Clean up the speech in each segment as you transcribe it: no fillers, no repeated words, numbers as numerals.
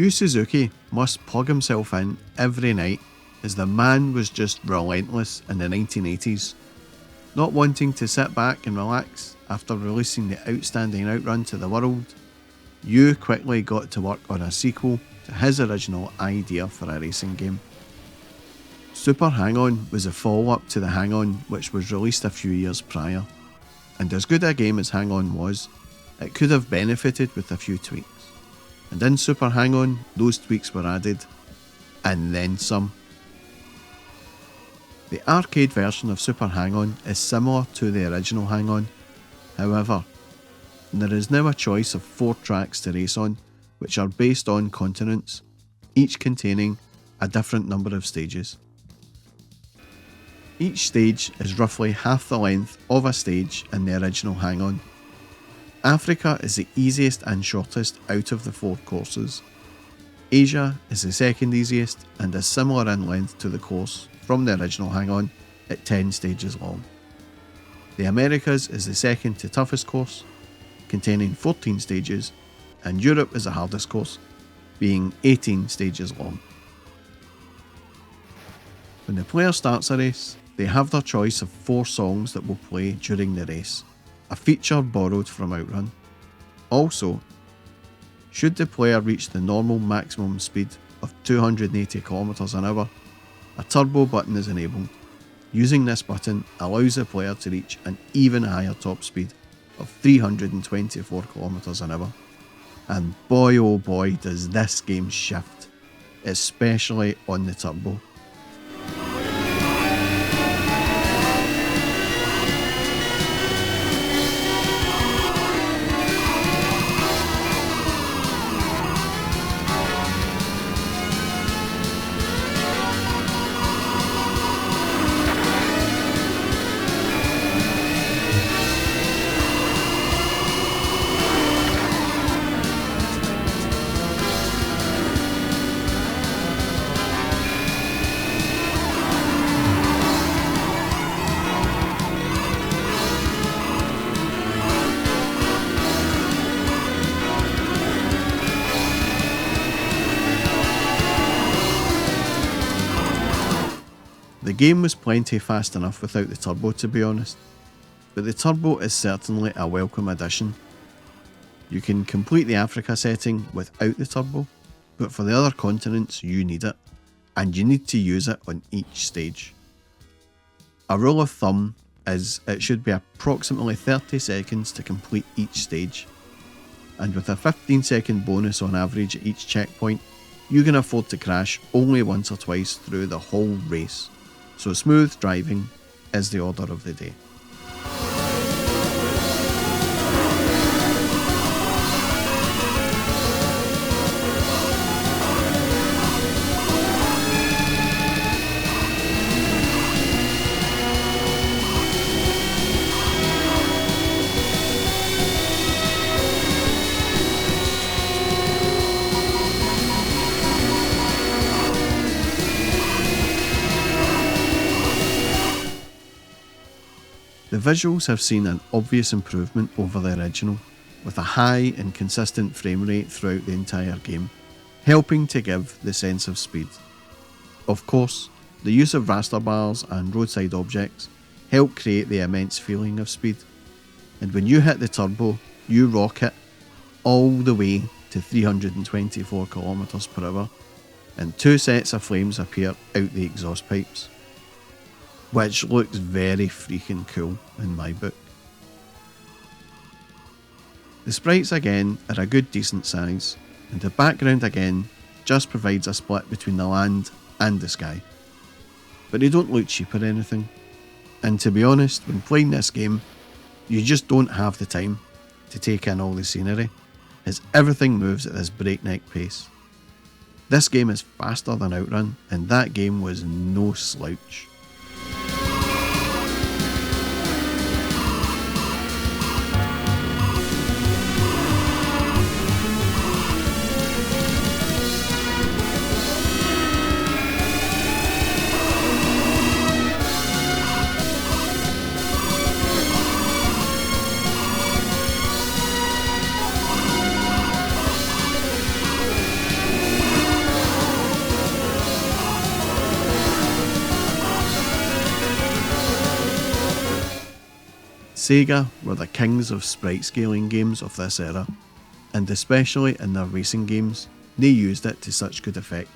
Yu Suzuki must plug himself in every night as the man was just relentless in the 1980s. Not wanting to sit back and relax after releasing the outstanding Outrun to the world, Yu quickly got to work on a sequel to his original idea for a racing game. Super Hang-On was a follow-up to the Hang-On, which was released a few years prior, and as good a game as Hang-On was, it could have benefited with a few tweaks. And in Super Hang-On, those tweaks were added, and then some. The arcade version of Super Hang-On is similar to the original Hang-On. However, there is now a choice of 4 tracks to race on, which are based on continents, each containing a different number of stages. Each stage is roughly half the length of a stage in the original Hang-On. Africa is the easiest and shortest out of the 4 courses. Asia is the second easiest and is similar in length to the course from the original Hang-On at 10 stages long. The Americas is the second to toughest course, containing 14 stages, and Europe is the hardest course, being 18 stages long. When the player starts a race, they have their choice of 4 songs that will play during the race, a feature borrowed from Outrun. Also, should the player reach the normal maximum speed of 280 km an hour, a turbo button is enabled. Using this button allows the player to reach an even higher top speed of 324 km an hour. And boy oh boy does this game shift, especially on the turbo. The game was plenty fast enough without the turbo, to be honest, but the turbo is certainly a welcome addition. You can complete the Africa setting without the turbo, but for the other continents you need it, and you need to use it on each stage. A rule of thumb is it should be approximately 30 seconds to complete each stage, and with a 15-second bonus on average at each checkpoint, you can afford to crash only once or twice through the whole race. So smooth driving is the order of the day. The visuals have seen an obvious improvement over the original, with a high and consistent frame rate throughout the entire game, helping to give the sense of speed. Of course, the use of raster bars and roadside objects help create the immense feeling of speed, and when you hit the turbo, you rocket all the way to 324 km per hour, and 2 sets of flames appear out the exhaust pipes, which looks very freaking cool in my book. The sprites again are a good decent size, and the background again just provides a split between the land and the sky. But they don't look cheap or anything, and to be honest, when playing this game, you just don't have the time to take in all the scenery, as everything moves at this breakneck pace. This game is faster than Outrun, and that game was no slouch. Sega were the kings of sprite scaling games of this era, and especially in their racing games, they used it to such good effect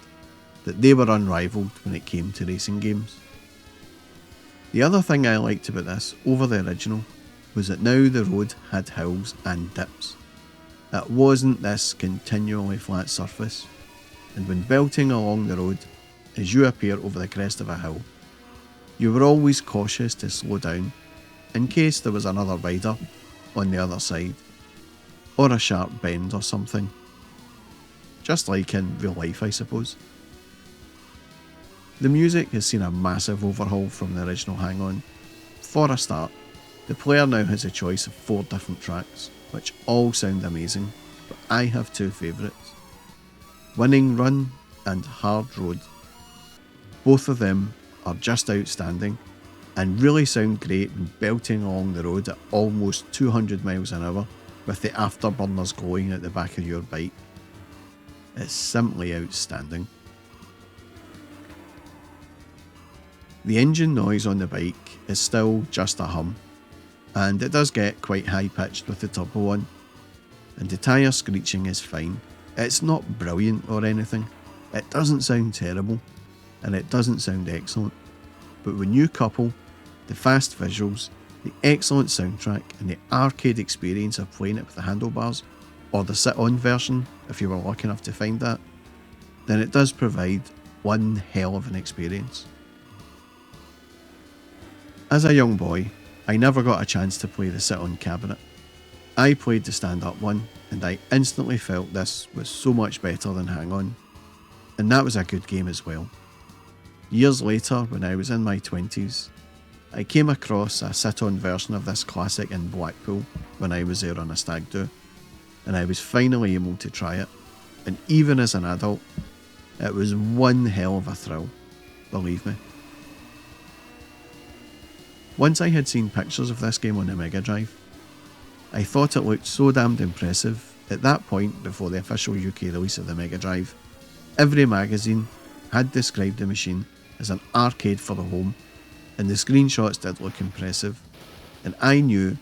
that they were unrivaled when it came to racing games. The other thing I liked about this over the original was that now the road had hills and dips. It wasn't this continually flat surface, and when belting along the road as you appear over the crest of a hill, you were always cautious to slow down in case there was another rider on the other side, or a sharp bend or something. Just like in real life, I suppose. The music has seen a massive overhaul from the original Hang On. For a start, the player now has a choice of 4 different tracks, which all sound amazing, but I have 2 favourites. Winning Run and Hard Road. Both of them are just outstanding and really sound great when belting along the road at almost 200 miles an hour with the afterburners glowing at the back of your bike. It's simply outstanding. The engine noise on the bike is still just a hum, and it does get quite high pitched with the turbo on, and the tyre screeching is fine. It's not brilliant or anything, it doesn't sound terrible, and it doesn't sound excellent, but when you couple the fast visuals, the excellent soundtrack, and the arcade experience of playing it with the handlebars, or the sit-on version if you were lucky enough to find that, then it does provide one hell of an experience. As a young boy, I never got a chance to play the sit-on cabinet. I played the stand-up one, and I instantly felt this was so much better than Hang On, and that was a good game as well. Years later, when I was in my 20s, I came across a sit-on version of this classic in Blackpool when I was there on a stag do, and I was finally able to try it, and even as an adult, it was one hell of a thrill, believe me. Once I had seen pictures of this game on the Megadrive, I thought it looked so damned impressive. At that point, before the official UK release of the Megadrive, every magazine had described the machine as an arcade for the home, and the screenshots did look impressive, and I knew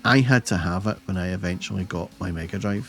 I had to have it when I eventually got my Megadrive.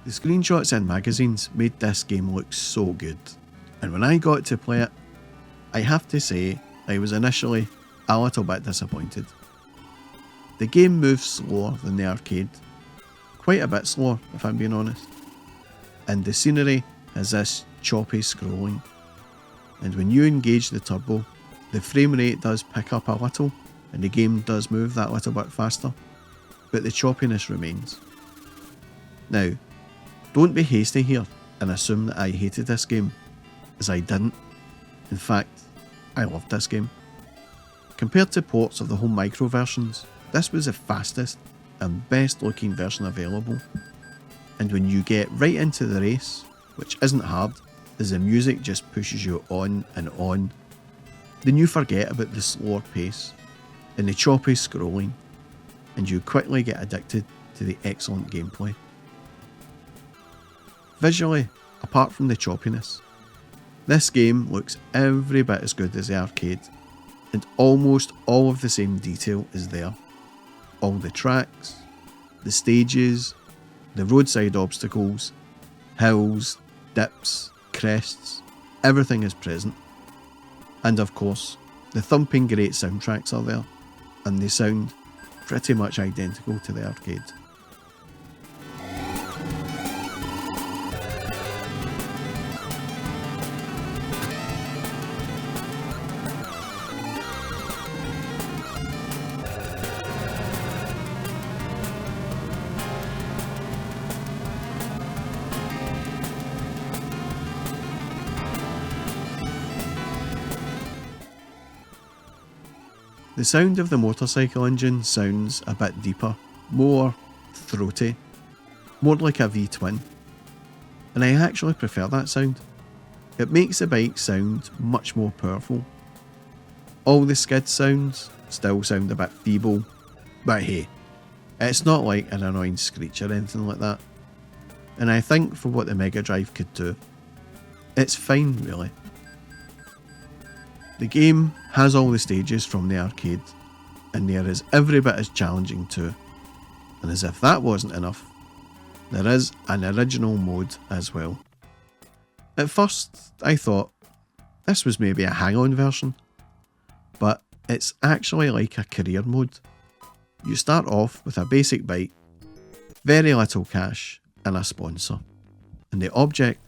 The screenshots in magazines made this game look so good, and when I got to play it, I have to say I was initially a little bit disappointed. The game moves slower than the arcade, quite a bit slower if I'm being honest, and the scenery has this choppy scrolling, and when you engage the turbo, the frame rate does pick up a little and the game does move that little bit faster, but the choppiness remains. Now, don't be hasty here and assume that I hated this game, as I didn't. In fact, I loved this game. Compared to ports of the home micro versions, this was the fastest and best looking version available, and when you get right into the race, which isn't hard as the music just pushes you on and on, then you forget about the slower pace and the choppy scrolling, and you quickly get addicted to the excellent gameplay. Visually, apart from the choppiness, this game looks every bit as good as the arcade, and almost all of the same detail is there. All the tracks, the stages, the roadside obstacles, hills, dips, crests, everything is present. And of course, the thumping great soundtracks are there, and they sound pretty much identical to the arcade. The sound of the motorcycle engine sounds a bit deeper, more throaty, more like a V-twin, and I actually prefer that sound. It makes the bike sound much more powerful. All the skid sounds still sound a bit feeble, but hey, it's not like an annoying screech or anything like that. And I think for what the Megadrive could do, it's fine really. The game has all the stages from the arcade, and there is every bit as challenging too. And as if that wasn't enough, there is an original mode as well. At first I thought this was maybe a hang-on version, but it's actually like a career mode. You start off with a basic bike, very little cash and a sponsor, and the object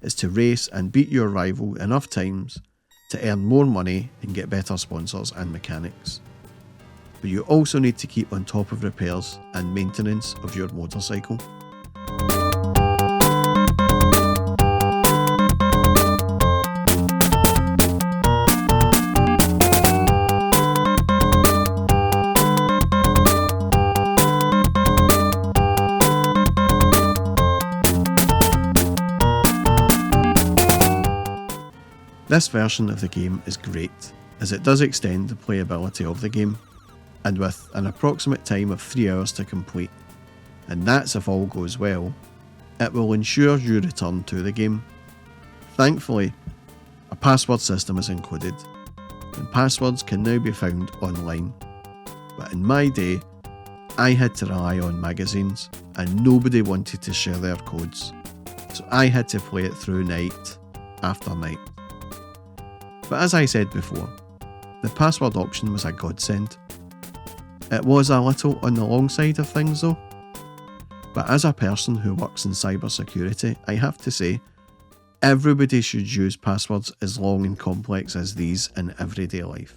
is to race and beat your rival enough times to earn more money and get better sponsors and mechanics. But you also need to keep on top of repairs and maintenance of your motorcycle. This version of the game is great, as it does extend the playability of the game, and with an approximate time of 3 hours to complete, and that's if all goes well, it will ensure you return to the game. Thankfully, a password system is included, and passwords can now be found online. But in my day, I had to rely on magazines, and nobody wanted to share their codes, so I had to play it through night after night. But as I said before, the password option was a godsend. It was a little on the long side of things though, but as a person who works in cybersecurity, I have to say, everybody should use passwords as long and complex as these in everyday life.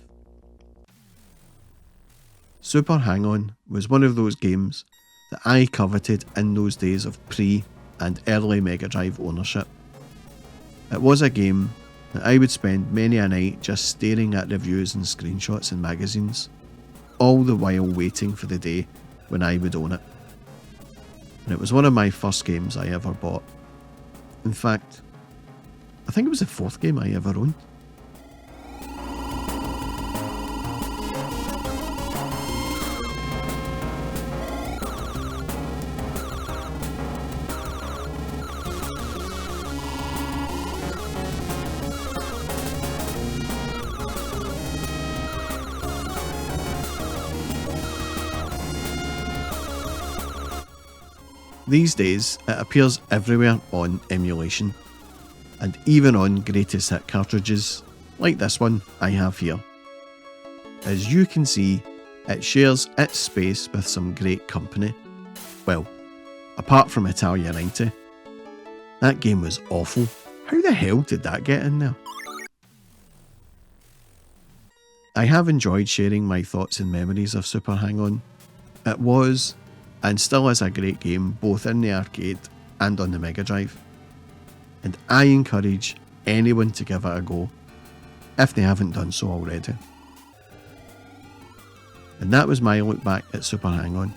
Super Hang-On was one of those games that I coveted in those days of pre- and early Megadrive ownership. It was a game that I would spend many a night just staring at reviews and screenshots in magazines, all the while waiting for the day when I would own it. And it was one of my first games I ever bought. In fact, I think it was the fourth game I ever owned. These days, it appears everywhere on emulation, and even on greatest hit cartridges, like this one I have here. As you can see, it shares its space with some great company. Well, apart from Italia 90. That game was awful. How the hell did that get in there? I have enjoyed sharing my thoughts and memories of Super Hang-On. It was, and still is, a great game both in the arcade and on the Megadrive. And I encourage anyone to give it a go, if they haven't done so already. And that was my look back at Super Hang-On.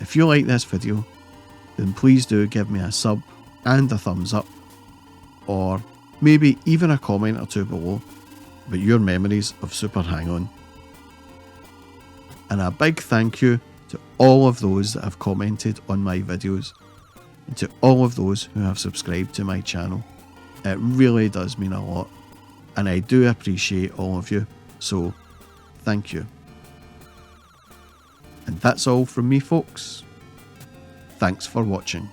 If you like this video, then please do give me a sub and a thumbs up, or maybe even a comment or two below about your memories of Super Hang-On. And a big thank you to all of those that have commented on my videos, and to all of those who have subscribed to my channel. It really does mean a lot, and I do appreciate all of you, so thank you. And that's all from me, folks. Thanks for watching.